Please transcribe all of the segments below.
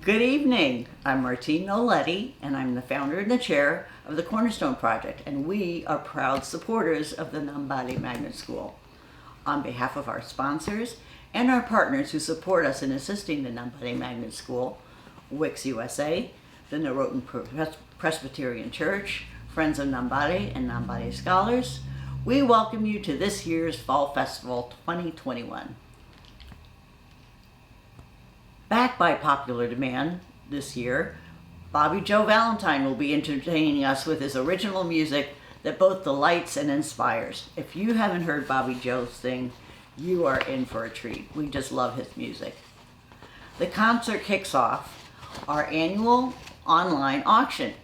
Good evening. I'm Martine Nolletti, and I'm the founder and the chair of the Cornerstone Project, and we are proud supporters of the Nambale Magnet School. On behalf of our sponsors and our partners who support us in assisting the Nambale Magnet School, Wix USA, the Norotan Presbyterian Church, Friends of Nambale, and Nambale Scholars, we welcome you to this year's Fall Festival 2021. Backed by popular demand this year, Bobby Jo Valentine will be entertaining us with his original music that both delights and inspires. If you haven't heard Bobby Jo sing, you are in for a treat. We just love his music. The concert kicks off our annual online auction.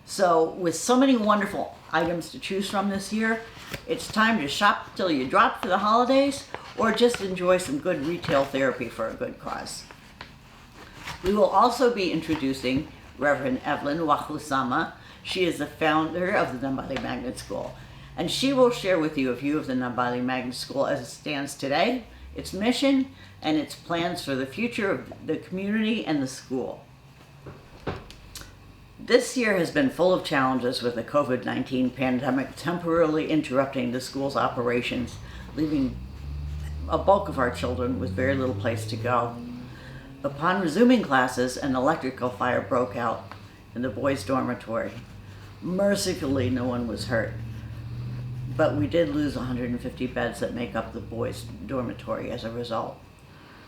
So with so many wonderful items to choose from this year, it's time to shop till you drop for the holidays or just enjoy some good retail therapy for a good cause. We will also be introducing Reverend Evalyn Wakhusama. She is the founder of the Nambale Magnet School, and she will share with you a view of the Nambale Magnet School as it stands today, its mission, and its plans for the future of the community and the school. This year has been full of challenges with the COVID-19 pandemic temporarily interrupting the school's operations, leaving a bulk of our children with very little place to go. Upon resuming classes, an electrical fire broke out in the boys' dormitory. Mercifully, no one was hurt, but we did lose 150 beds that make up the boys' dormitory as a result.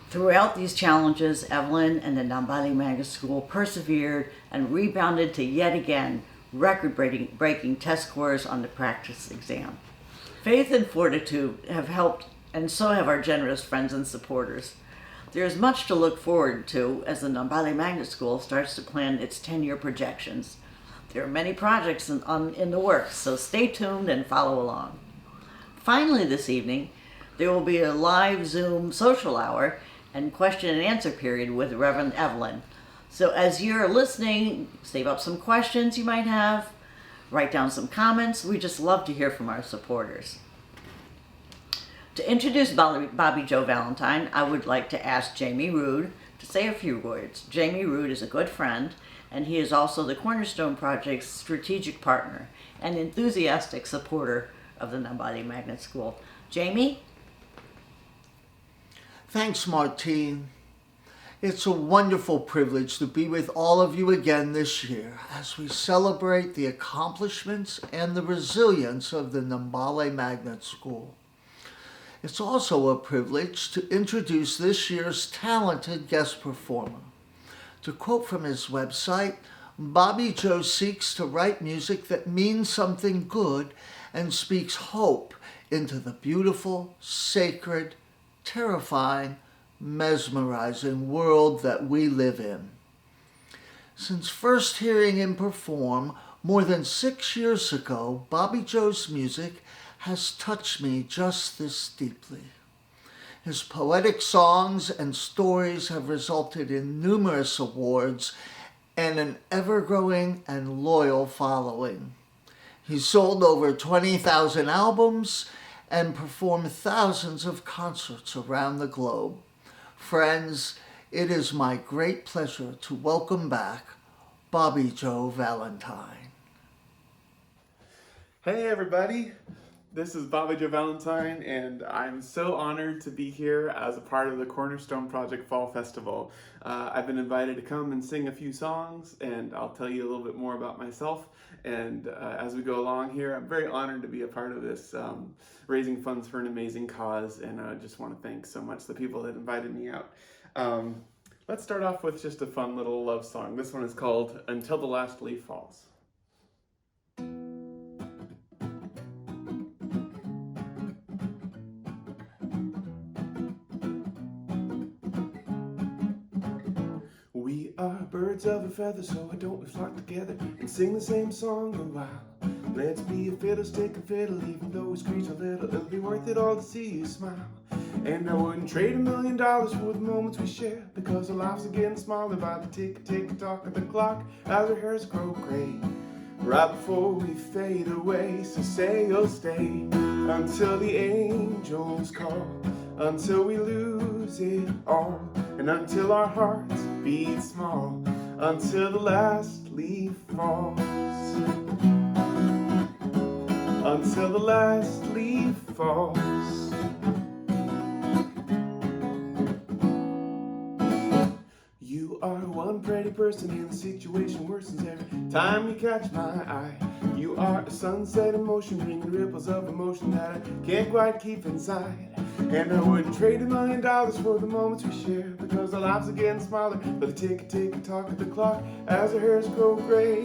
Throughout these challenges, Evalyn and the Nambale Magnet School persevered and rebounded to yet again record-breaking test scores on the practice exam. Faith and fortitude have helped, and so have our generous friends and supporters. There is much to look forward to as the Nambale Magnet School starts to plan its 10-year projections. There are many projects in the works, so stay tuned and follow along. Finally this evening, there will be a live Zoom social hour and question and answer period with Reverend Evalyn. So as you're listening, save up some questions you might have, write down some comments. We just love to hear from our supporters. To introduce Bobby Jo Valentine, I would like to ask Jamie Rood to say a few words. Jamie Rood is a good friend, and he is also the Cornerstone Project's strategic partner and enthusiastic supporter of the Nambale Magnet School. Jamie? Thanks, Martine. It's a wonderful privilege to be with all of you again this year as we celebrate the accomplishments and the resilience of the Nambale Magnet School. It's also a privilege to introduce this year's talented guest performer. To quote from his website, Bobby Jo seeks to write music that means something good and speaks hope into the beautiful, sacred, terrifying, mesmerizing world that we live in. Since first hearing him perform more than 6 years ago, Bobby Jo's music has touched me just this deeply. His poetic songs and stories have resulted in numerous awards and an ever-growing and loyal following. He's sold over 20,000 albums and performed thousands of concerts around the globe. Friends, it is my great pleasure to welcome back Bobby Jo Valentine. Hey everybody, this is Bobby Jo Valentine, and I'm so honored to be here as a part of the Cornerstone Project Fall Festival. I've been invited to come and sing a few songs, and I'll tell you a little bit more about myself. And as we go along here, I'm very honored to be a part of this, raising funds for an amazing cause, and I just want to thank so much the people that invited me out. Let's start off with just a fun little love song. This one is called Until the Last Leaf Falls. We are birds of a feather, so why don't we flock together and sing the same song a while? Let's be a fiddlestick and fiddle, even though we screech a little, it'll be worth it all to see you smile. And I wouldn't trade $1 million for the moments we share, because our lives are getting smaller by the tick-tock of the clock as our hairs grow gray, right before we fade away. So say you'll stay until the angels call, until we lose it all, and until our hearts beat small until the last leaf falls. Until the last leaf falls. You are one pretty person and the situation worsens every time you catch my eye. You are a sunset in motion, bringing ripples of emotion that I can't quite keep inside. And I wouldn't trade $1 million for the moments we share, because our lives are getting smaller by the tick-tock of the clock as our hairs grow gray.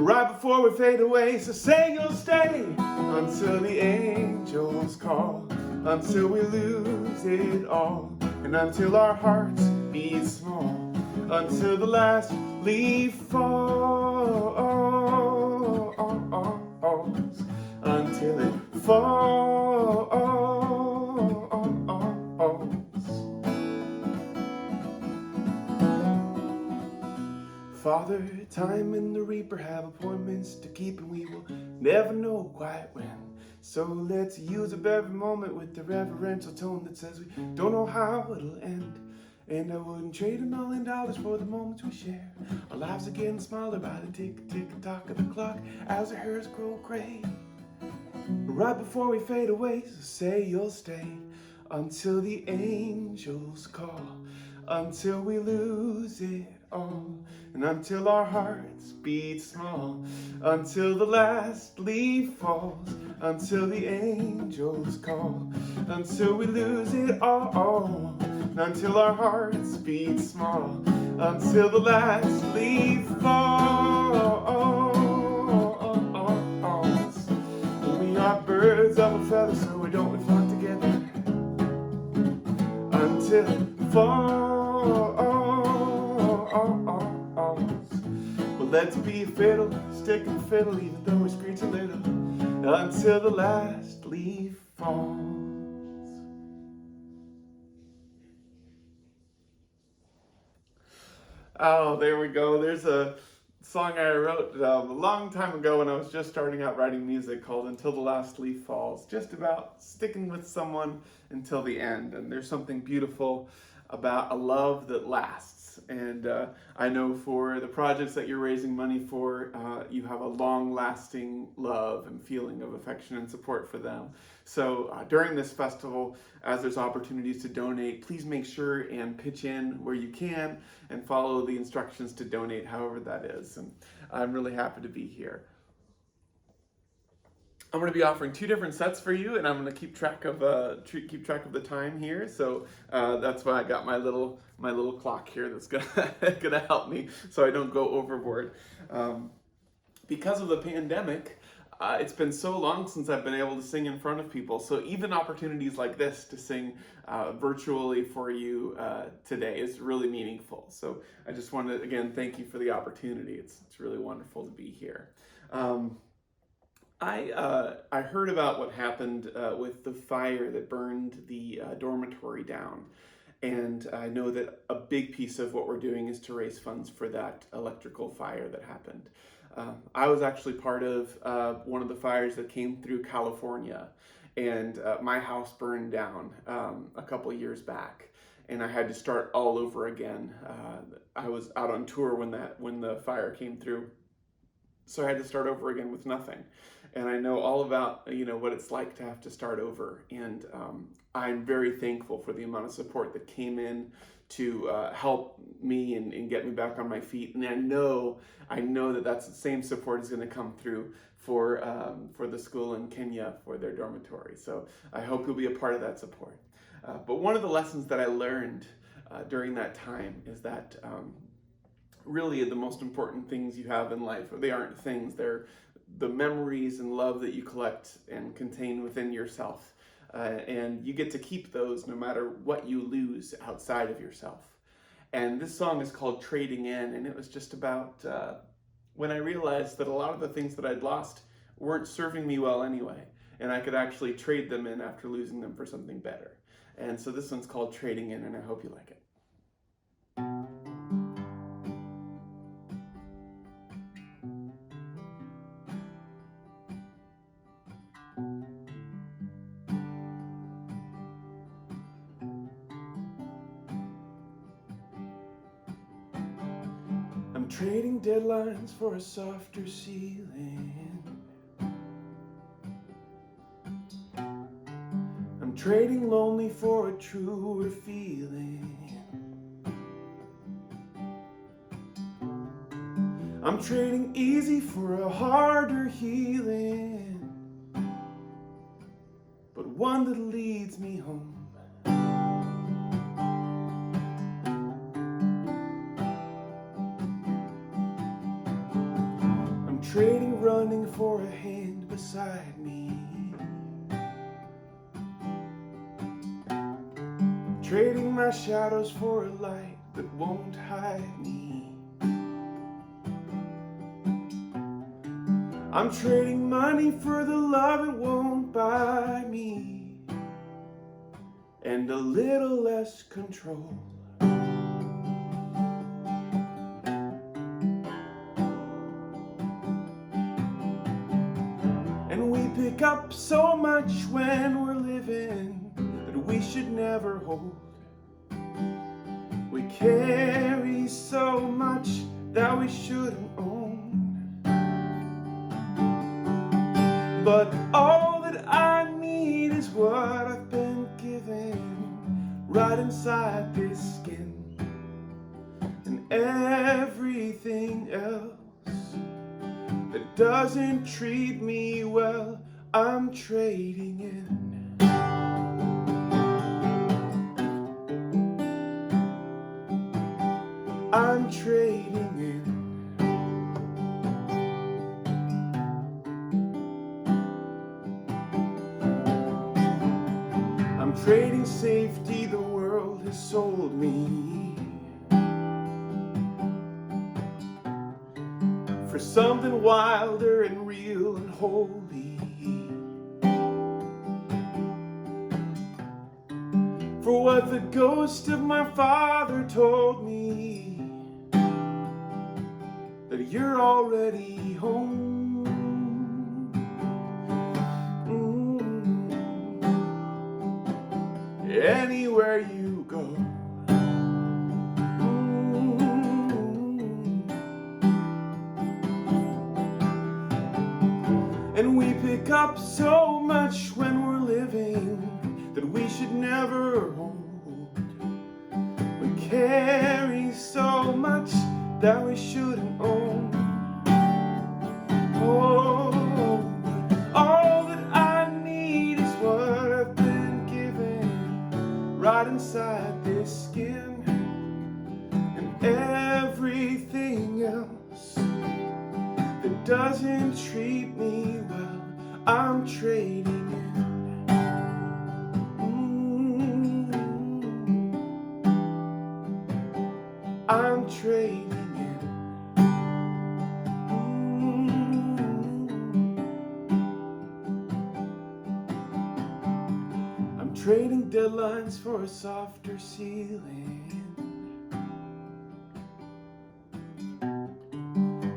Right before we fade away, so say you'll stay until the angels call, until we lose it all, and until our hearts beat small, until the last leaf falls, until it falls. Father, time and the reaper have appointments to keep, and we will never know quite when. So let's use up every moment with the reverential tone that says we don't know how it'll end. And I wouldn't trade $1 million for the moments we share. Our lives are getting smaller by the tick-tock of the clock as our hairs grow gray. Right before we fade away, so say you'll stay until the angels call, until we lose it all, and until our hearts beat small, until the last leaf falls, until the angels call, until we lose it all, and until our hearts beat small, until the last leaf falls. We are birds of a feather, so we don't flock together until it falls. Well, let's be fiddle, stick and fiddle, even though we screech a little, until the last leaf falls. Oh, there we go. There's a song I wrote a long time ago when I was just starting out writing music, called Until the Last Leaf Falls, just about sticking with someone until the end. And there's something beautiful about a love that lasts. And I know for the projects that you're raising money for, you have a long-lasting love and feeling of affection and support for them. So during this festival, as there's opportunities to donate, please make sure and pitch in where you can and follow the instructions to donate however that is. And I'm really happy to be here. I'm going to be offering 2 different sets for you, and I'm going to keep track of the time here. So that's why I got my little clock here that's gonna help me so I don't go overboard. Because of the pandemic, it's been so long since I've been able to sing in front of people. So even opportunities like this to sing virtually for you today is really meaningful. So I just want to again thank you for the opportunity. It's really wonderful to be here. I heard about what happened with the fire that burned the dormitory down, and I know that a big piece of what we're doing is to raise funds for that electrical fire that happened. I was actually part of one of the fires that came through California, and my house burned down a couple years back, and I had to start all over again. I was out on tour when the fire came through, so I had to start over again with nothing. And I know all about what it's like to have to start over, and I'm very thankful for the amount of support that came in to help me and get me back on my feet. And I know that's the same support is going to come through for the school in Kenya for their dormitory. So I hope you'll be a part of that support. But one of the lessons that I learned during that time is that really the most important things you have in life, they aren't things, they're the memories and love that you collect and contain within yourself. And you get to keep those no matter what you lose outside of yourself. And this song is called Trading In, and it was just about when I realized that a lot of the things that I'd lost weren't serving me well anyway, and I could actually trade them in after losing them for something better. And so this one's called Trading In, and I hope you like it. trading deadlines for a softer ceiling. I'm trading lonely for a truer feeling. I'm trading easy for a harder healing, but one that leads me home. I'm trading running for a hand beside me. Trading my shadows for a light that won't hide me. I'm trading money for the love it won't buy me, and a little less control. And we pick up so much when we're living that we should never hold. We carry so much that we shouldn't own. But all that I need is what I've been given, right inside this skin. And everything else that doesn't treat me well, I'm trading in. I'm trading in. I'm trading safety the world has sold me for something wilder and real and holy, for what the ghost of my father told me, that you're already home. Anywhere you go. And we pick up so much when we're living that we should never hold. We carry so much that we shouldn't own. Oh, all that I need is what I've been given, right inside this skin. And everything else that doesn't treat me well, I'm trading in. I'm trading in. I'm trading deadlines for a softer ceiling.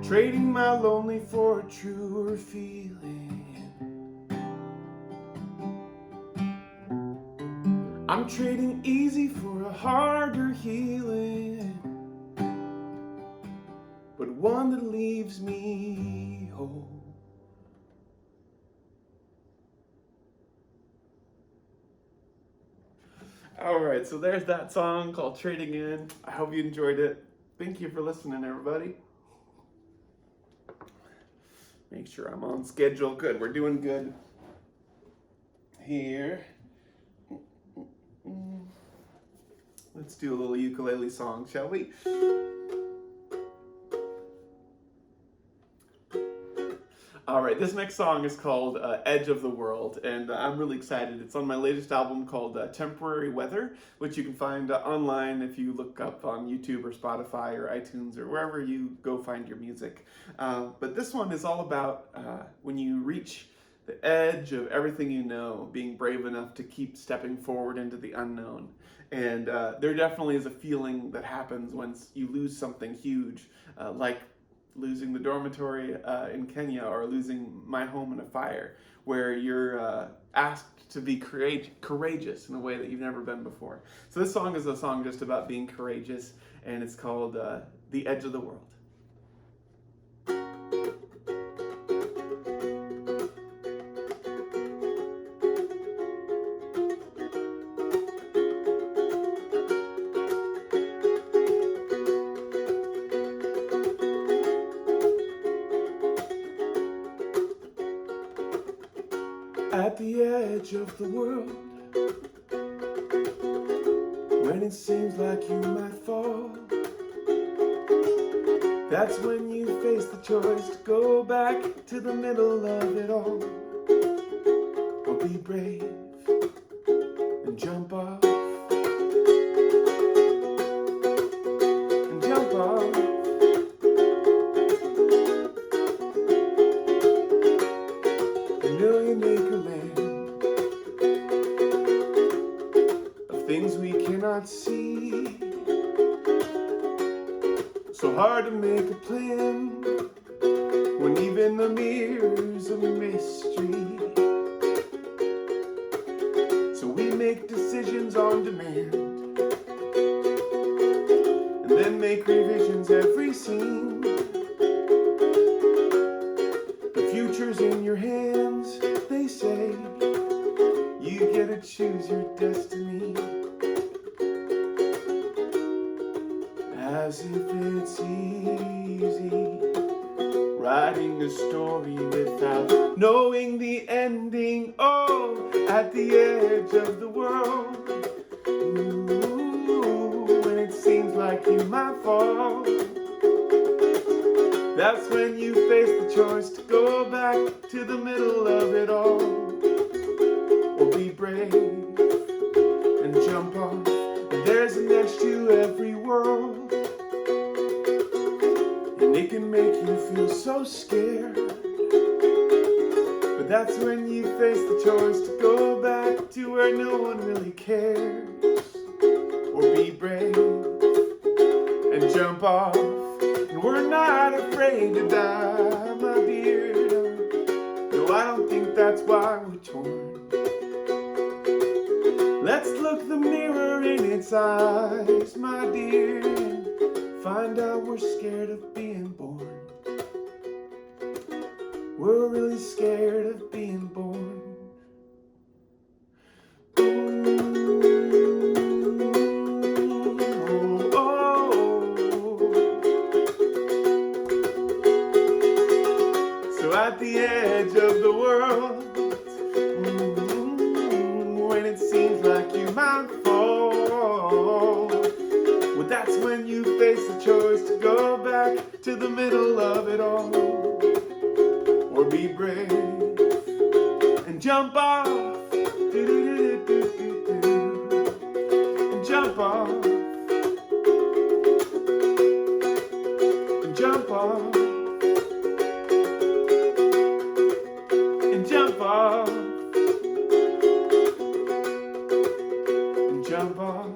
Trading my lonely for a truer feeling. I'm trading easy for a harder healing, but one that leaves me whole. All right, so there's that song called Trading In. I hope you enjoyed it. Thank you for listening, everybody. Make sure I'm on schedule. Good, we're doing good here. Let's do a little ukulele song, shall we? All right, this next song is called Edge of the World, and I'm really excited. It's on my latest album called Temporary Weather, which you can find online if you look up on YouTube or Spotify or iTunes or wherever you go find your music. But this one is all about when you reach the edge of everything you know, being brave enough to keep stepping forward into the unknown. And there definitely is a feeling that happens once you lose something huge, like losing the dormitory in Kenya or losing my home in a fire, where you're asked to be courageous in a way that you've never been before. So this song is a song just about being courageous, and it's called The Edge of the World. at the edge of the world, when it seems like you might fall. That's when you face the choice to go back to the middle of it all, or be brave and jump off, and jump off. A million acre land of things we cannot see, so hard to make a plan when even the mirror's a mystery. So we make decisions on demand, and then make revisions every scene. The future's in your hands, they say. You get to choose your destiny. As if it's easy writing a story without knowing the ending. Oh, at the edge of the world, ooh, when it seems like you might fall. That's when you face the choice to go back to the middle of it all, or be brave and jump off. And there's an edge to every world, and it can make you feel so scared. But that's when you face the choice to go back to where no one really cares, or be brave and jump off. And we're not afraid to die, my dear. No, I don't think that's why we're torn. Let's look the mirror in its eyes, my dear, and find out we're scared of being born. We're really scared of being born. At the edge of the world, when it seems like you might fall, well, that's when you face the choice to go back to the middle of it all, or be brave and jump off, and jump off, and jump off. Jump off, and jump off.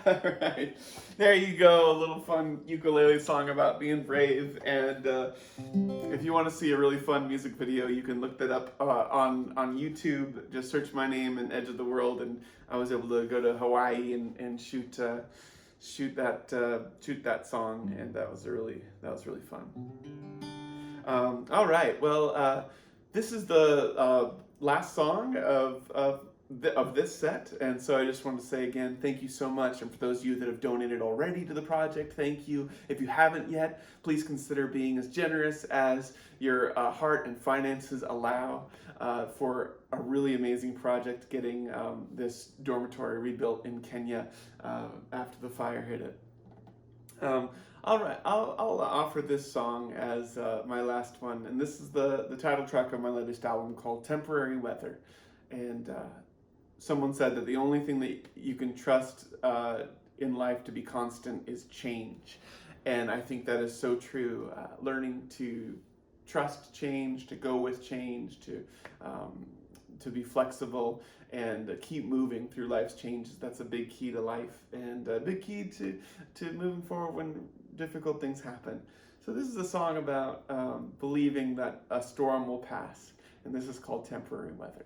Alright, there you go, a little fun ukulele song about being brave. And if you want to see a really fun music video, you can look that up on YouTube. Just search my name and Edge of the World, and I was able to go to Hawaii and shoot that song, and that was really fun. All right, well, this is the last song of this set, and so I just want to say again, thank you so much. And for those of you that have donated already to the project, thank you. If you haven't yet, please consider being as generous as your heart and finances allow for a really amazing project, getting this dormitory rebuilt in Kenya after the fire hit it. All right, I'll offer this song as my last one, and this is the title track of my latest album called Temporary Weather. And someone said that the only thing that you can trust in life to be constant is change. And I think that is so true. Learning to trust change, to go with change, to be flexible and keep moving through life's changes. That's a big key to life, and a big key to moving forward when difficult things happen. So this is a song about believing that a storm will pass, and this is called Temporary Weather.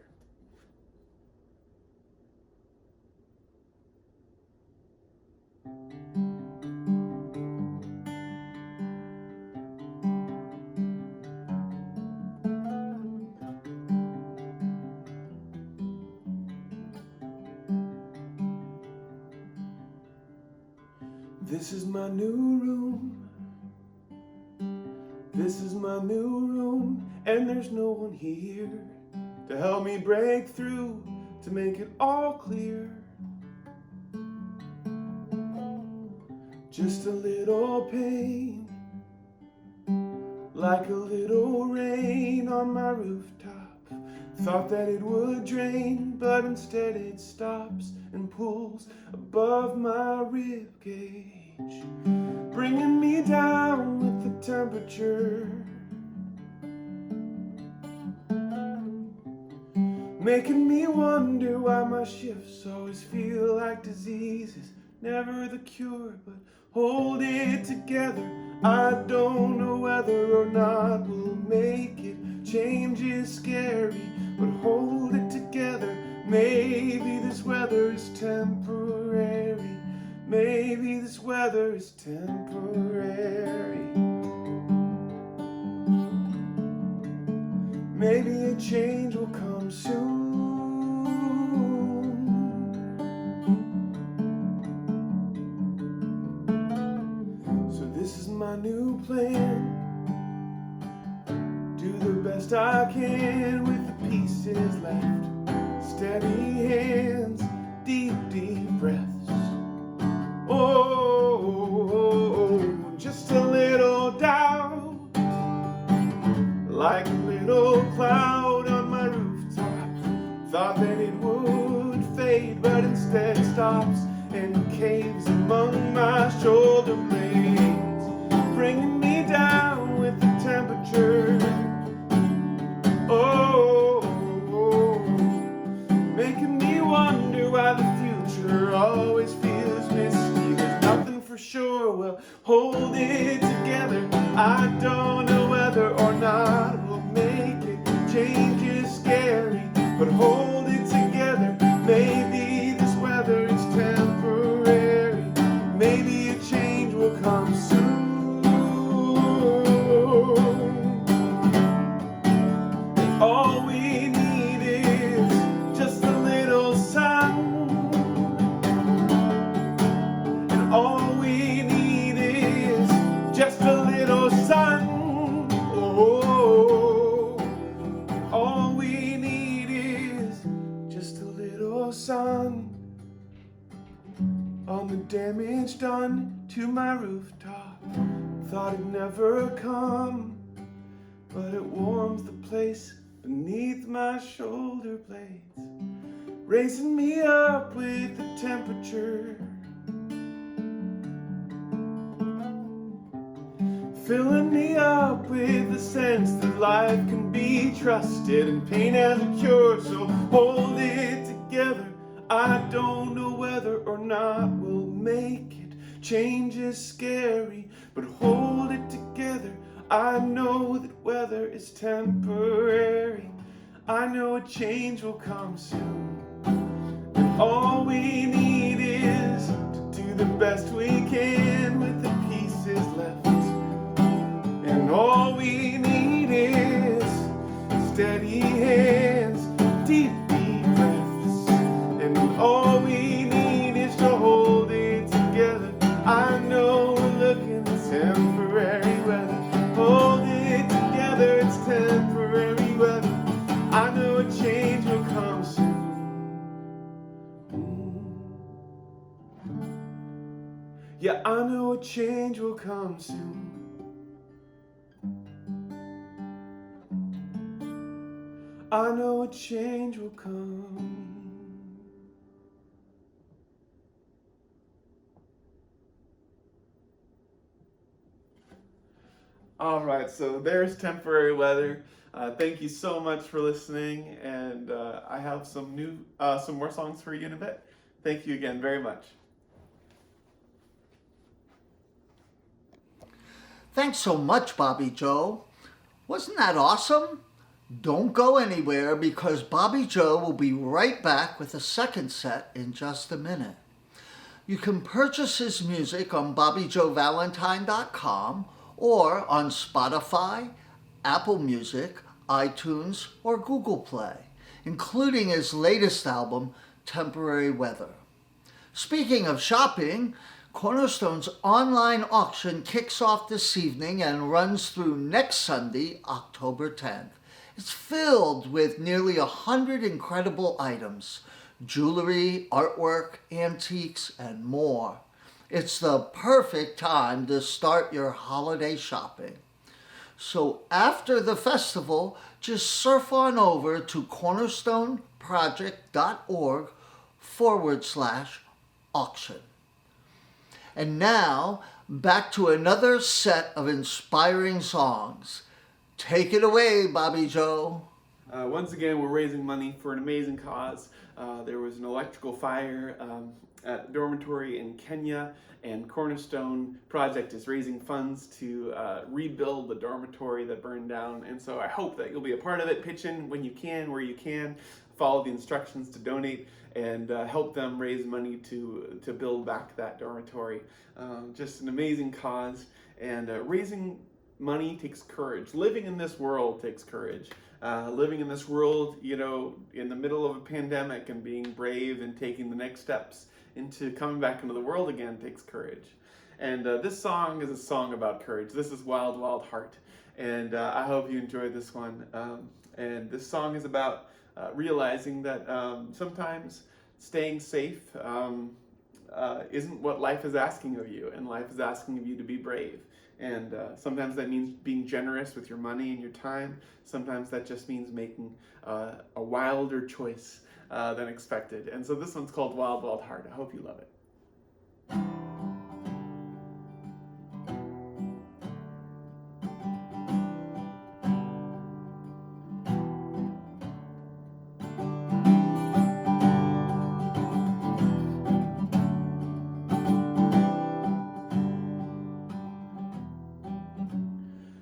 This is my new room. This is my new room, and there's no one here to help me break through, to make it all clear. Just a little pain, like a little rain on my rooftop. Thought that it would drain, but instead it stops and pulls above my rib cage, bringing me down with the temperature, making me wonder why my shifts always feel like diseases. Never the cure, but hold it together. I don't know whether or not we'll make it. Change is scary, but hold it together. Maybe this weather is temporary. Maybe this weather is temporary. Maybe a change will come soon. So this is my new plan. Do the best I can with the pieces left. Steady hands, deep, deep breaths. Oh, just a little doubt, like a little cloud on my rooftop. Thought that it would fade, but instead it stops and caves among my shoulder blades, bringing me down with the temperature. Oh, making me wonder why the future always feels misty. There's nothing for sure, well, hold it together. I don't know whether or not we'll make it. Change is scary, but hold it together. Maybe this weather is temporary. Maybe a change will come soon. All we need is just a little sun. And all we need is just a little sun. Oh, all we need is just a little sun on the damage done to my rooftop. Thought it'd never come, but it warms the place beneath my shoulder blades, raising me up with the temperature, filling me up with the sense that life can be trusted and pain has a cure. So hold it together. I don't know whether or not we'll make it. Change is scary, but hold it together. I know that weather is temporary. I know a change will come soon. And all we need is to do the best we can with the pieces left. And all we need is steady hands, deep, deep breaths. And all we need is to hold it together. I know we're looking at temporary weather. Hold it together, it's temporary weather. I know a change will come soon. Yeah, I know a change will come soon. I know a change will come. All right, so there's temporary weather. Thank you so much for listening, and I have some more songs for you in a bit. Thank you again very much. Thanks so much, Bobby Jo. Wasn't that awesome? Don't go anywhere because Bobby Jo will be right back with a second set in just a minute. You can purchase his music on BobbyJoValentine.com or on Spotify, Apple Music, iTunes, or Google Play, including his latest album, Temporary Weather. Speaking of shopping, Cornerstone's online auction kicks off this evening and runs through next Sunday, October 10th. It's filled with nearly 100 incredible items, jewelry, artwork, antiques, and more. It's the perfect time to start your holiday shopping. So after the festival, just surf on over to cornerstoneproject.org/auction. And now, back to another set of inspiring songs. Take it away, Bobby Jo. Once again, we're raising money for an amazing cause. There was an electrical fire at a dormitory in Kenya, and Cornerstone Project is raising funds to rebuild the dormitory that burned down. And so I hope that you'll be a part of it. Pitch in when you can, where you can. Follow the instructions to donate and help them raise money to build back that dormitory. Just an amazing cause, and raising money takes courage. Living in this world takes courage. Living in this world, in the middle of a pandemic and being brave and taking the next steps into coming back into the world again takes courage. And this song is a song about courage. This is Wild, Wild Heart. And I hope you enjoyed this one. And this song is about realizing that sometimes staying safe isn't what life is asking of you, and life is asking of you to be brave. And sometimes that means being generous with your money and your time. Sometimes that just means making a wilder choice than expected. And so this one's called Wild, Wild Heart. I hope you love it.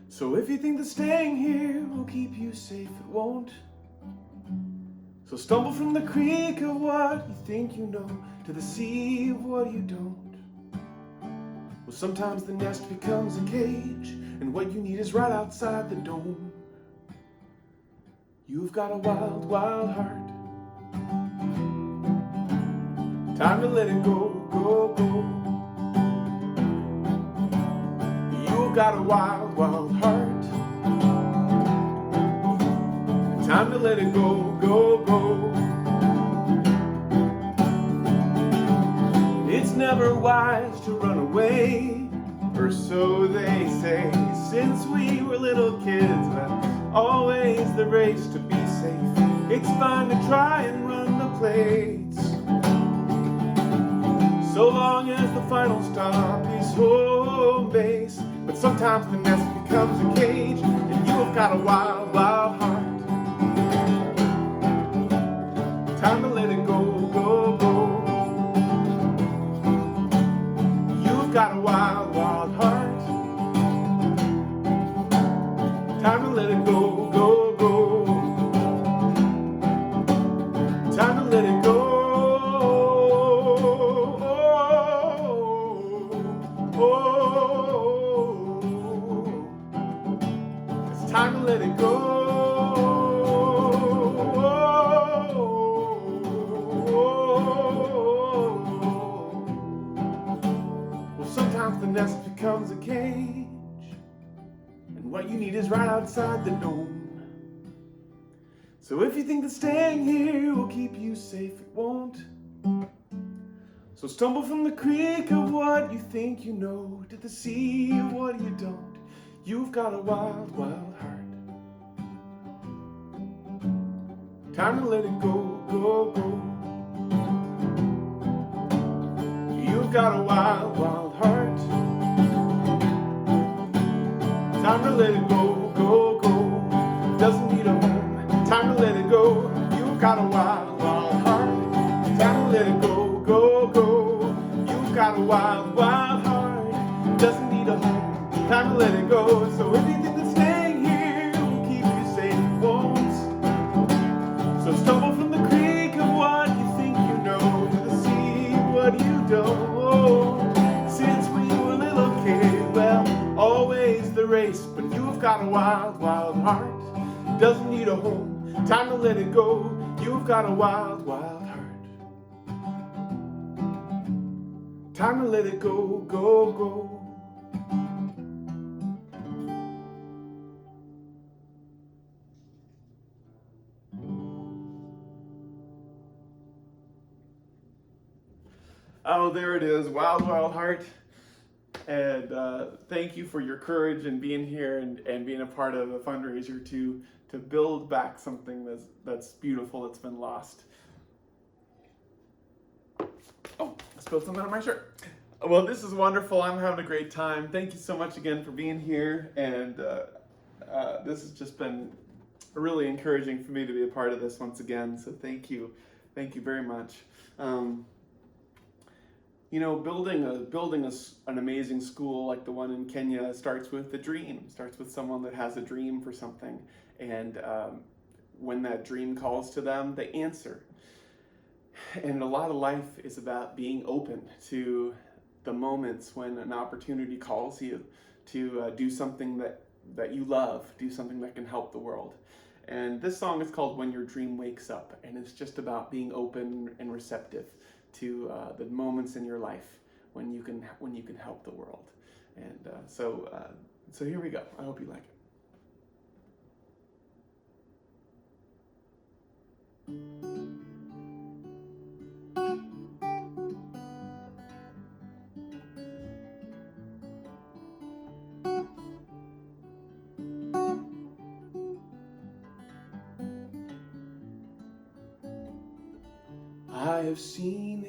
So if you think that staying here will keep you safe, it won't. So stumble from the creek of what you think you know to the sea of what you don't. Well, sometimes the nest becomes a cage, and what you need is right outside the dome. You've got a wild, wild heart. Time to let it go, go, go. You've got a wild, wild heart. Time to let it go, go, go. It's never wise to run away, or so they say. Since we were little kids, but always the race to be safe. It's fine to try and run the plates, so long as the final stop is home base. But sometimes the nest becomes a cage, and you've got a wild, wild heart. Time to let it go, go, go. You've got a wild, wild heart. Time to let it go, go, go. Time to let it go. It's time to let it go. Sometimes the nest becomes a cage, and what you need is right outside the dome. So if you think that staying here will keep you safe, it won't. So stumble from the creek of what you think you know to the sea of what you don't. You've got a wild, wild heart. Time to let it go, go, go. You've got a wild, wild heart. Time to let it go, go, go. Doesn't need a home. Time to let it go. You've got a wild, wild heart. Time to let it go, go, go. You've got a wild, wild heart. Doesn't need a home. Time to let it go. So if you think that staying here will keep you safe, it won't. So stumble from the creek of what you think you know to the sea of what you don't. Since we were little kids, well, always the race. But you've got a wild, wild heart. Doesn't need a home. Time to let it go. You've got a wild, wild heart. Time to let it go, go, go. Oh, there it is, Wild Wild Heart. And thank you for your courage and being here and being a part of a fundraiser to build back something that's beautiful that's been lost. Oh, I spilled something on my shirt. Well, this is wonderful. I'm having a great time. Thank you so much again for being here. And this has just been really encouraging for me to be a part of this once again. So thank you. Thank you very much. You know, building an amazing school like the one in Kenya starts with a dream. Starts with someone that has a dream for something, and when that dream calls to them, they answer. And a lot of life is about being open to the moments when an opportunity calls you to do something that you love, do something that can help the world. And this song is called "When Your Dream Wakes Up," and it's just about being open and receptive to the moments in your life when you can help the world. And so here we go. I hope you like it. I have seen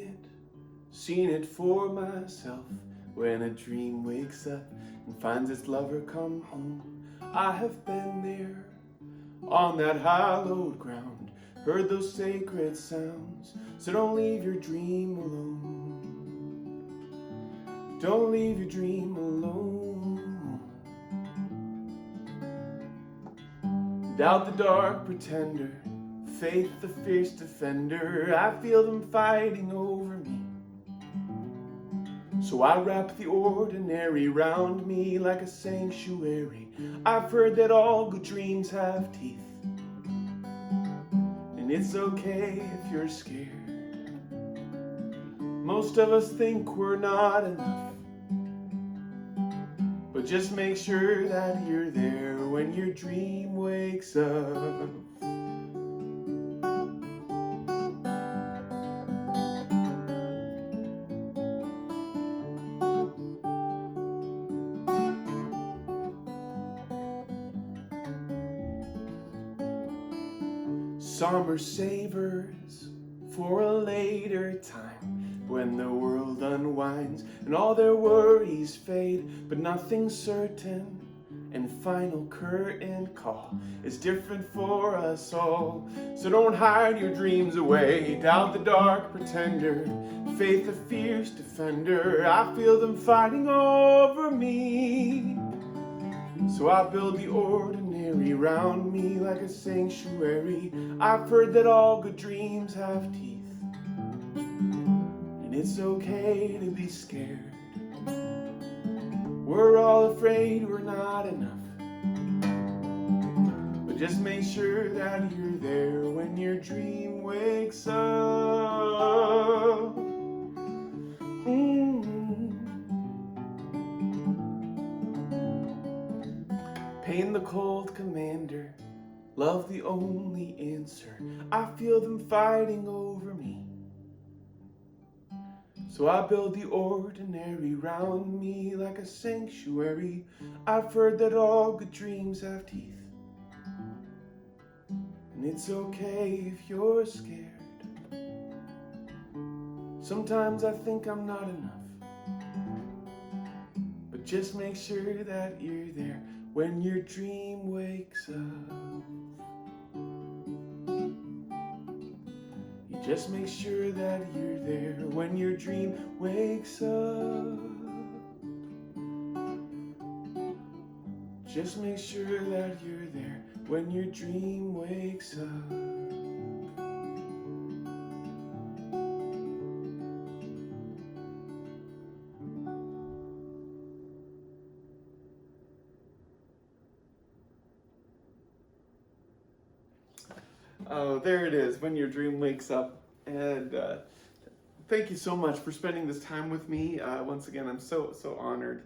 it for myself. When a dream wakes up and finds its lover come home, I have been there on that hallowed ground, heard those sacred sounds. So don't leave your dream alone. Don't leave your dream alone. Doubt the dark pretender, faith the fierce defender, I feel them fighting over me. So I wrap the ordinary round me like a sanctuary. I've heard that all good dreams have teeth, and it's okay if you're scared. Most of us think we're not enough, but just make sure that you're there when your dream wakes up. Summer savors for a later time, when the world unwinds and all their worries fade, but nothing's certain, and final curtain call is different for us all. So don't hide your dreams away, doubt the dark pretender, faith the fierce defender, I feel them fighting over me. So I build the ordinary round me like a sanctuary. I've heard that all good dreams have teeth, and it's okay to be scared. We're all afraid we're not enough, but just make sure that you're there when your dream wakes up. Pain the cold commander, love the only answer. I feel them fighting over me. So I build the ordinary round me like a sanctuary. I've heard that all good dreams have teeth, and it's okay if you're scared. Sometimes I think I'm not enough, but just make sure that you're there when your dream wakes up. You just make sure that you're there when your dream wakes up. Just make sure that you're there when your dream wakes up. Oh, there it is, when your dream wakes up. And thank you so much for spending this time with me. Once again, I'm so honored.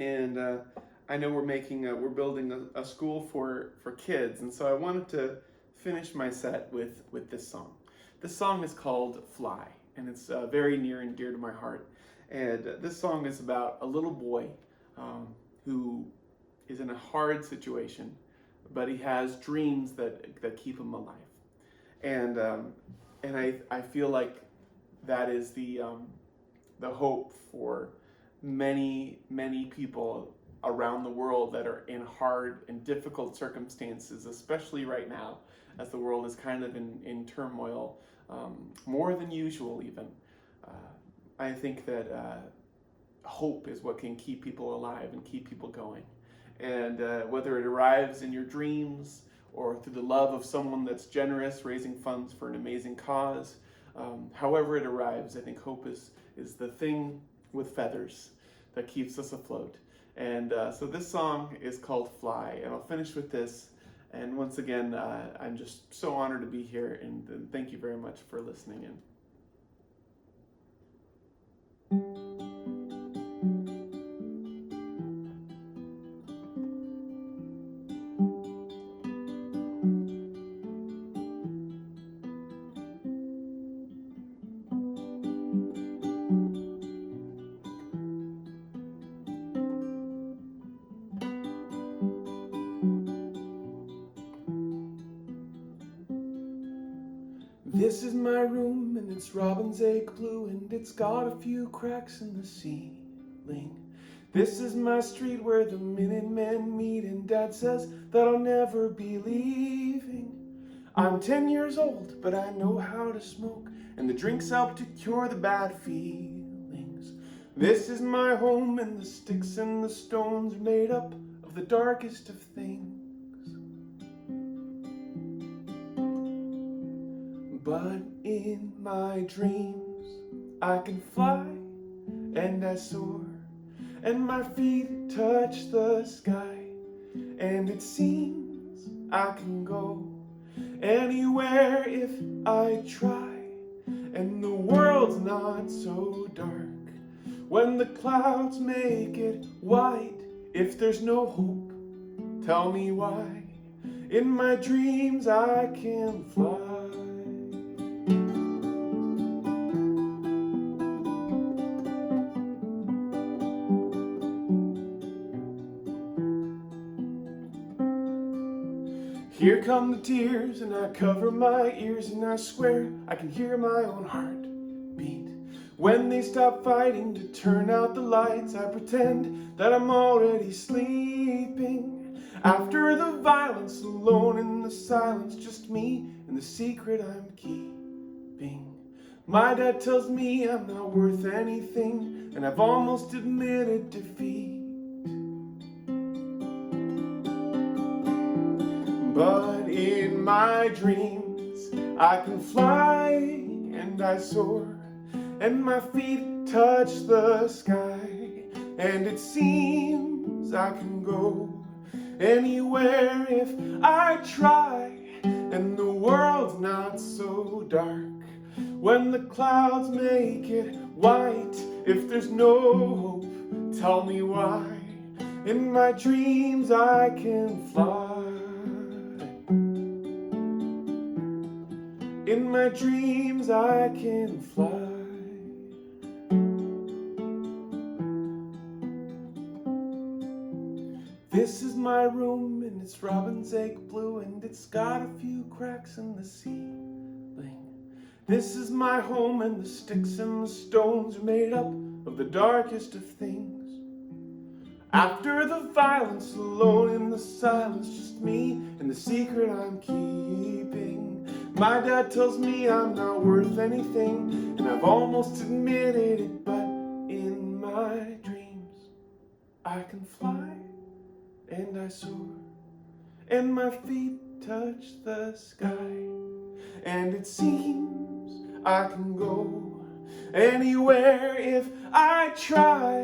And I know we're building a school for kids, and so I wanted to finish my set with this song. This song is called Fly, and it's very near and dear to my heart. And this song is about a little boy who is in a hard situation, but he has dreams that keep him alive. And I feel like that is the hope for many people around the world that are in hard and difficult circumstances, especially right now, as the world is kind of in turmoil, more than usual even. I think that hope is what can keep people alive and keep people going. And whether it arrives in your dreams or through the love of someone that's generous, raising funds for an amazing cause, however it arrives, I think hope is the thing with feathers that keeps us afloat. And so this song is called Fly, and I'll finish with this. And once again, I'm just so honored to be here, and thank you very much for listening in. This is my room, and it's robin's egg blue, and it's got a few cracks in the ceiling. This is my street where the Minutemen meet, and Dad says that I'll never be leaving. I'm 10 years old, but I know how to smoke, and the drinks help to cure the bad feelings. This is my home, and the sticks and the stones are made up of the darkest of things. But in my dreams I can fly and I soar, and my feet touch the sky, and it seems I can go anywhere if I try. And the world's not so dark when the clouds make it white. If there's no hope, tell me why. In my dreams I can fly. Here come the tears, and I cover my ears, and I swear I can hear my own heart beat. When they stop fighting to turn out the lights, I pretend that I'm already sleeping. After the violence, alone in the silence, just me and the secret I'm keeping. My dad tells me I'm not worth anything, and I've almost admitted defeat. But in my dreams I can fly and I soar, and my feet touch the sky, and it seems I can go anywhere if I try. And the world's not so dark when the clouds make it white. If there's no hope, tell me why. In my dreams I can fly. In my dreams I can fly. This is my room, and it's robin's egg blue, and it's got a few cracks in the ceiling. This is my home, and the sticks and the stones are made up of the darkest of things. After the violence, alone in the silence, just me and the secret I'm keeping. My dad tells me I'm not worth anything, and I've almost admitted it, but in my dreams I can fly and I soar, and my feet touch the sky, and it seems I can go anywhere if I try.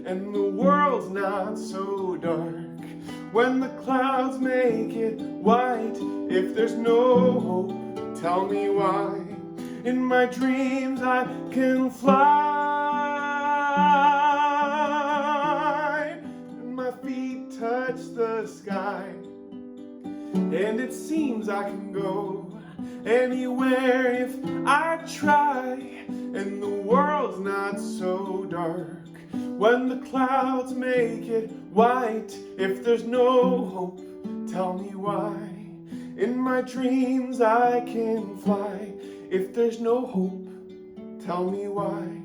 And the world's not so dark when the clouds make it white. If there's no hope, tell me why. In my dreams I can fly. And my feet touch the sky. And it seems I can go anywhere if I try. And the world's not so dark when the clouds make it white. If there's no hope, tell me why. In my dreams I can fly. If there's no hope, tell me why.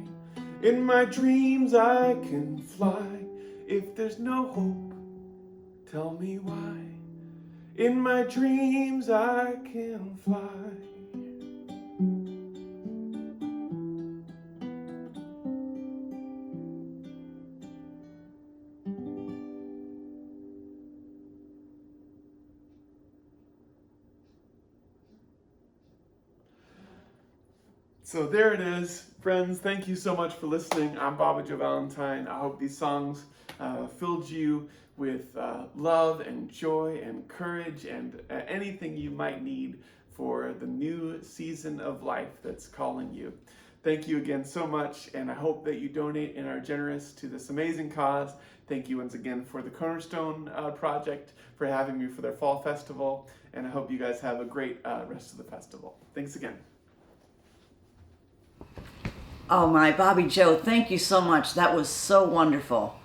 In my dreams I can fly. If there's no hope, tell me why. In my dreams I can fly. So there it is. Friends, thank you so much for listening. I'm Bobby Jo Valentine. I hope these songs filled you with love and joy and courage and anything you might need for the new season of life that's calling you. Thank you again so much, and I hope that you donate and are generous to this amazing cause. Thank you once again for the Cornerstone Project for having me for their fall festival, and I hope you guys have a great rest of the festival. Thanks again. Oh my, Bobby Jo, thank you so much. That was so wonderful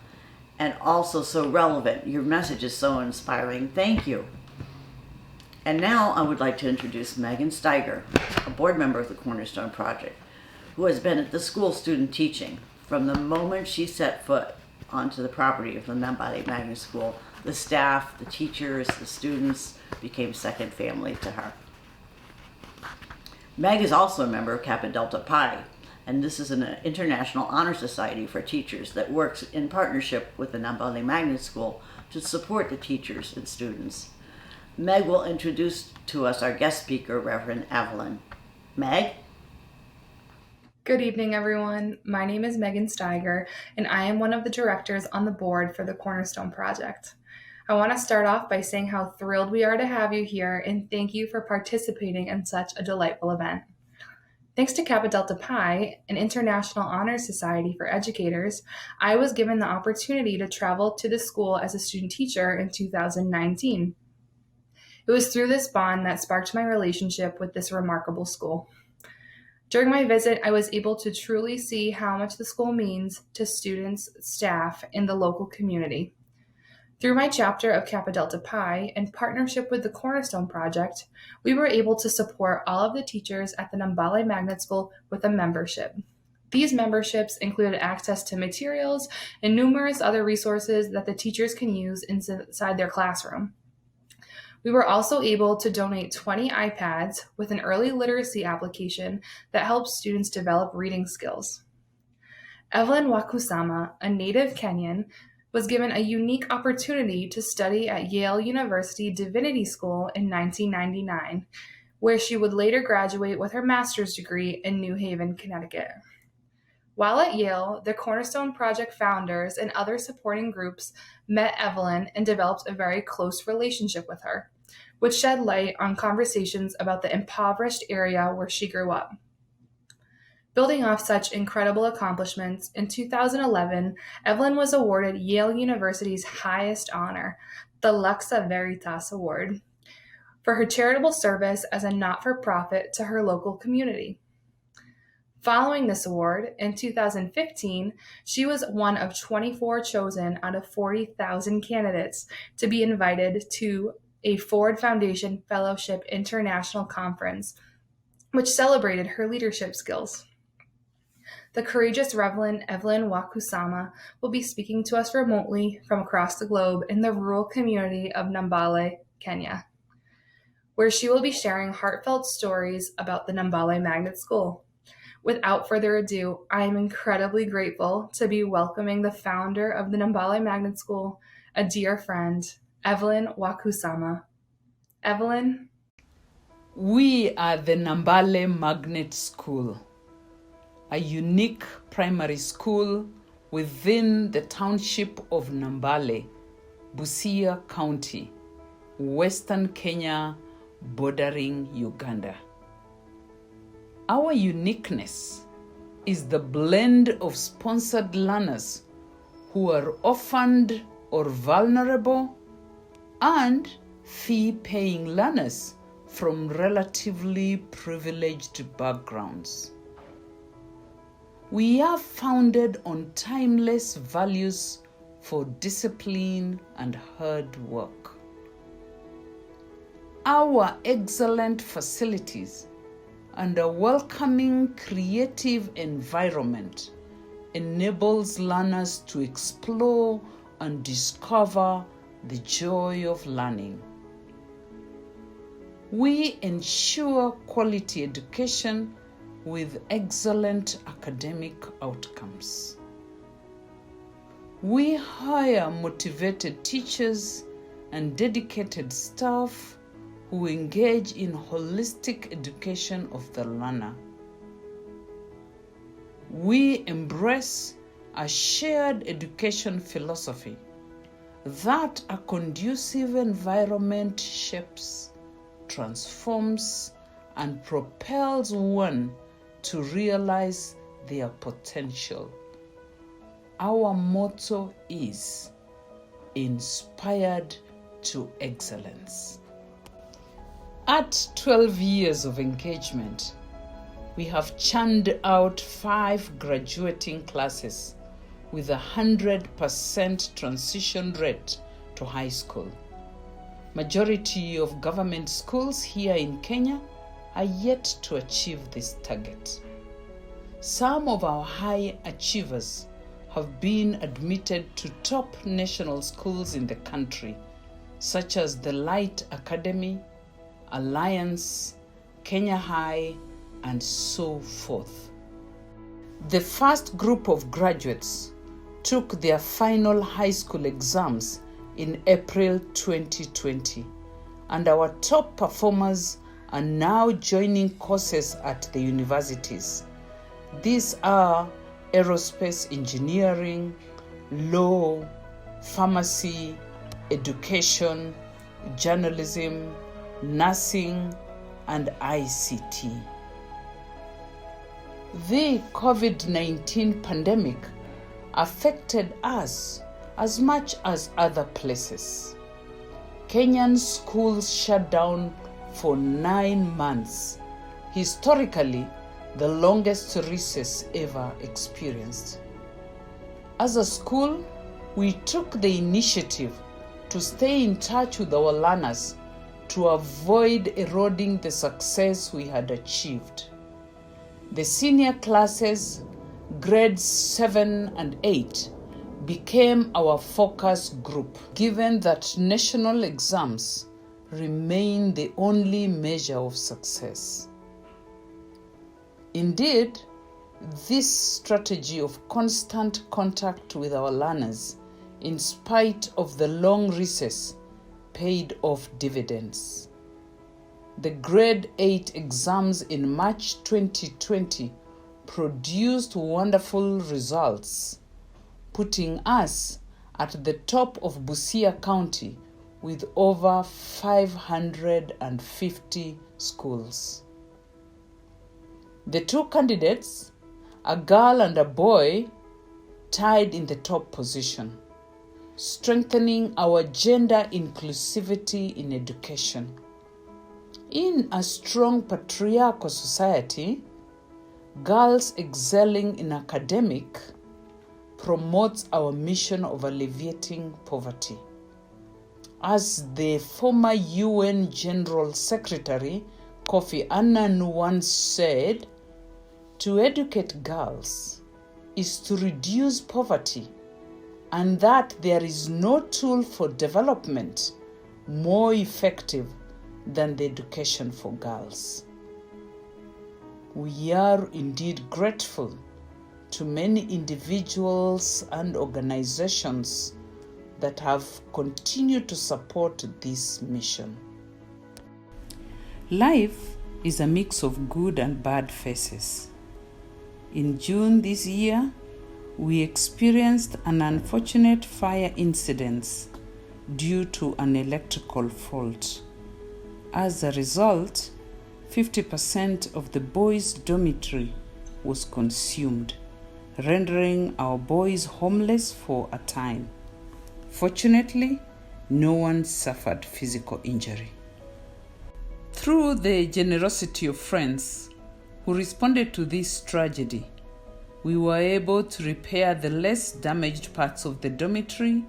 and also so relevant. Your message is so inspiring. Thank you. And now I would like to introduce Megan Steiger, a board member of the Cornerstone Project, who has been at the school student teaching from the moment she set foot onto the property of the Nambale Magnet School. The staff, the teachers, the students became second family to her. Meg is also a member of Kappa Delta Pi, and this is an international honor society for teachers that works in partnership with the Nambale Magnet School to support the teachers and students. Meg will introduce to us our guest speaker, Reverend Evalyn. Meg? Good evening, everyone. My name is Megan Steiger, and I am one of the directors on the board for the Cornerstone Project. I want to start off by saying how thrilled we are to have you here, and thank you for participating in such a delightful event. Thanks to Kappa Delta Pi, an international honor society for educators, I was given the opportunity to travel to the school as a student teacher in 2019. It was through this bond that sparked my relationship with this remarkable school. During my visit, I was able to truly see how much the school means to students, staff, and the local community. Through my chapter of Kappa Delta Pi, in partnership with the Cornerstone Project, we were able to support all of the teachers at the Nambale Magnet School with a membership. These memberships included access to materials and numerous other resources that the teachers can use inside their classroom. We were also able to donate 20 iPads with an early literacy application that helps students develop reading skills. Evalyn Wakhusama, a native Kenyan, was given a unique opportunity to study at Yale University Divinity School in 1999, where she would later graduate with her master's degree in New Haven, Connecticut. While at Yale, the Cornerstone Project founders and other supporting groups met Evalyn and developed a very close relationship with her, which shed light on conversations about the impoverished area where she grew up. Building off such incredible accomplishments, in 2011, Evalyn was awarded Yale University's highest honor, the Luxa Veritas Award, for her charitable service as a not-for-profit to her local community. Following this award, in 2015, she was one of 24 chosen out of 40,000 candidates to be invited to a Ford Foundation Fellowship International Conference, which celebrated her leadership skills. The courageous Reverend Evalyn Wakhusama will be speaking to us remotely from across the globe in the rural community of Nambale, Kenya, where she will be sharing heartfelt stories about the Nambale Magnet School. Without further ado, I am incredibly grateful to be welcoming the founder of the Nambale Magnet School, a dear friend, Evalyn Wakhusama. Evalyn? We are the Nambale Magnet School, a unique primary school within the township of Nambale, Busia County, Western Kenya, bordering Uganda. Our uniqueness is the blend of sponsored learners who are orphaned or vulnerable and fee-paying learners from relatively privileged backgrounds. We are founded on timeless values for discipline and hard work. Our excellent facilities and a welcoming, creative environment enables learners to explore and discover the joy of learning. We ensure quality education with excellent academic outcomes. We hire motivated teachers and dedicated staff who engage in holistic education of the learner. We embrace a shared education philosophy that a conducive environment shapes, transforms, and propels one to realize their potential. Our motto is inspired to excellence. At 12 years of engagement, we have churned out 5 graduating classes with 100% transition rate to high school. Majority of government schools here in Kenya are yet to achieve this target. Some of our high achievers have been admitted to top national schools in the country, such as the Light Academy, Alliance, Kenya High, and so forth. The first group of graduates took their final high school exams in April 2020, and our top performers are now joining courses at the universities. These are aerospace engineering, law, pharmacy, education, journalism, nursing, and ICT. The COVID-19 pandemic affected us as much as other places. Kenyan schools shut down for 9 months, historically the longest recess ever experienced. As a school, we took the initiative to stay in touch with our learners to avoid eroding the success we had achieved. The senior classes, grades 7 and 8, became our focus group, given that national exams remain the only measure of success. Indeed, this strategy of constant contact with our learners, in spite of the long recess, paid off dividends. The grade 8 exams in March 2020 produced wonderful results, putting us at the top of Busia County with over 550 schools. The 2 candidates, a girl and a boy, tied in the top position, strengthening our gender inclusivity in education. In a strong patriarchal society, girls excelling in academic promotes our mission of alleviating poverty. As the former UN General Secretary Kofi Annan once said, to educate girls is to reduce poverty, and that there is no tool for development more effective than the education for girls. We are indeed grateful to many individuals and organizations that have continued to support this mission. Life is a mix of good and bad phases. In June this year, we experienced an unfortunate fire incident due to an electrical fault. As a result, 50% of the boys' dormitory was consumed, rendering our boys homeless for a time. Fortunately, no one suffered physical injury. Through the generosity of friends who responded to this tragedy, we were able to repair the less damaged parts of the dormitory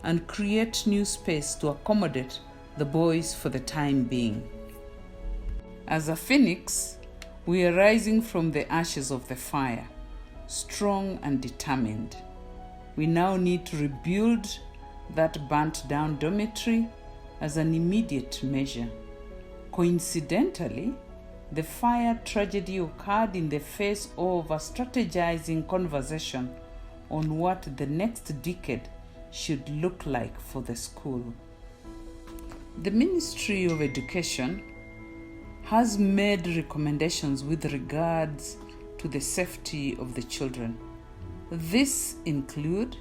and create new space to accommodate the boys for the time being. As a phoenix, we are rising from the ashes of the fire, strong and determined. We now need to rebuild that burnt down dormitory as an immediate measure. Coincidentally, the fire tragedy occurred in the face of a strategizing conversation on what the next decade should look like for the school. The Ministry of Education has made recommendations with regards to the safety of the children. These include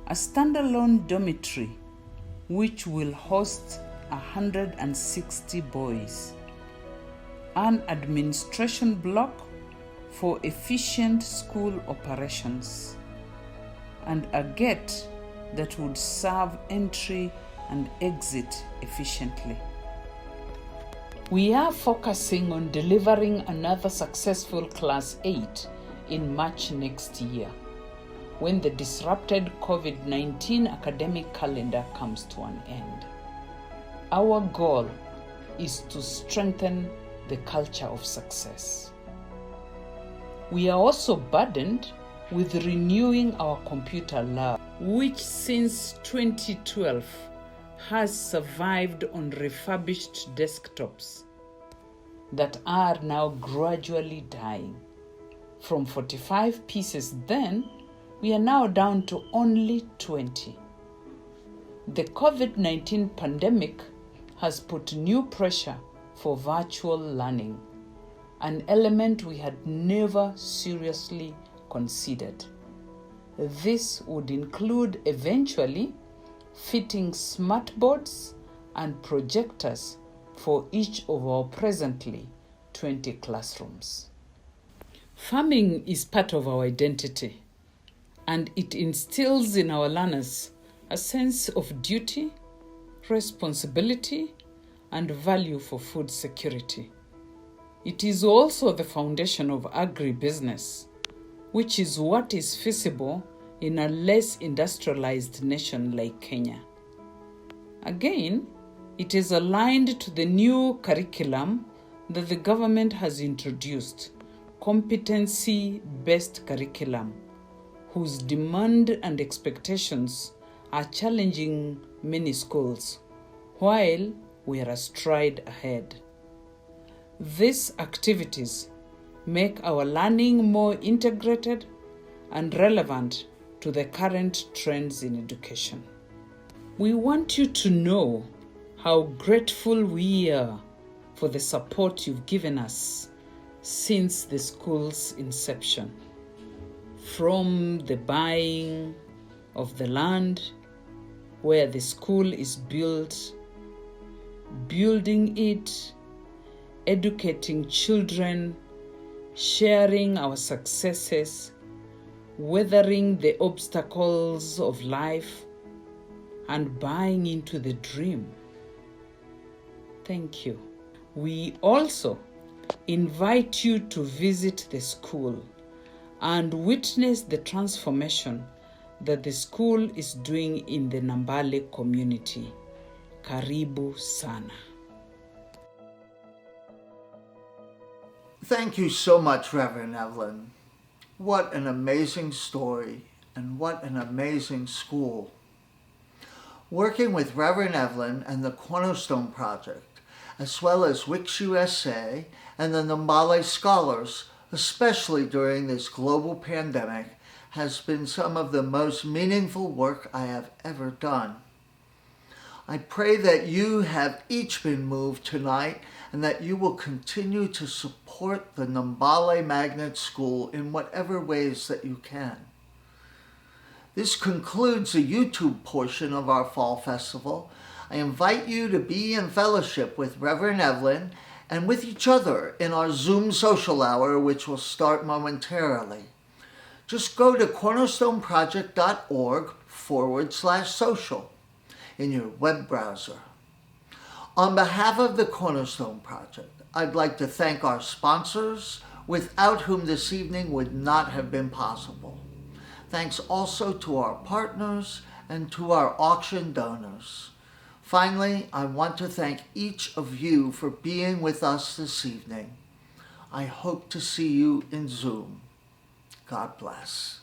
a standalone dormitory which will host 160 boys, an administration block for efficient school operations, and a gate that would serve entry and exit efficiently. We are focusing on delivering another successful Class 8 in March next year, when the disrupted COVID-19 academic calendar comes to an end. Our goal is to strengthen the culture of success. We are also burdened with renewing our computer lab, which since 2012 has survived on refurbished desktops that are now gradually dying. From 45 pieces then, we are now down to only 20. The COVID-19 pandemic has put new pressure for virtual learning, an element we had never seriously considered. This would include eventually fitting smart boards and projectors for each of our presently 20 classrooms. Farming is part of our identity, and it instills in our learners a sense of duty, responsibility, and value for food security. It is also the foundation of agribusiness, which is what is feasible in a less industrialized nation like Kenya. Again, it is aligned to the new curriculum that the government has introduced, competency-based curriculum, whose demand and expectations are challenging many schools, while we are a stride ahead. These activities make our learning more integrated and relevant to the current trends in education. We want you to know how grateful we are for the support you've given us since the school's inception. From the buying of the land where the school is built, building it, educating children, sharing our successes, weathering the obstacles of life, and buying into the dream. Thank you. We also invite you to visit the school and witness the transformation that the school is doing in the Nambale community. Karibu sana. Thank you so much, Reverend Evalyn. What an amazing story, and what an amazing school. Working with Reverend Evalyn and the Cornerstone Project, as well as Wix USA and the Nambale scholars, especially during this global pandemic, has been some of the most meaningful work I have ever done. I pray that you have each been moved tonight and that you will continue to support the Nambale Magnet School in whatever ways that you can. This concludes the YouTube portion of our Fall Festival. I invite you to be in fellowship with Reverend Evalyn and with each other in our Zoom social hour, which will start momentarily. Just go to cornerstoneproject.org/social in your web browser. On behalf of the Cornerstone Project, I'd like to thank our sponsors, without whom this evening would not have been possible. Thanks also to our partners and to our auction donors. Finally, I want to thank each of you for being with us this evening. I hope to see you in Zoom. God bless.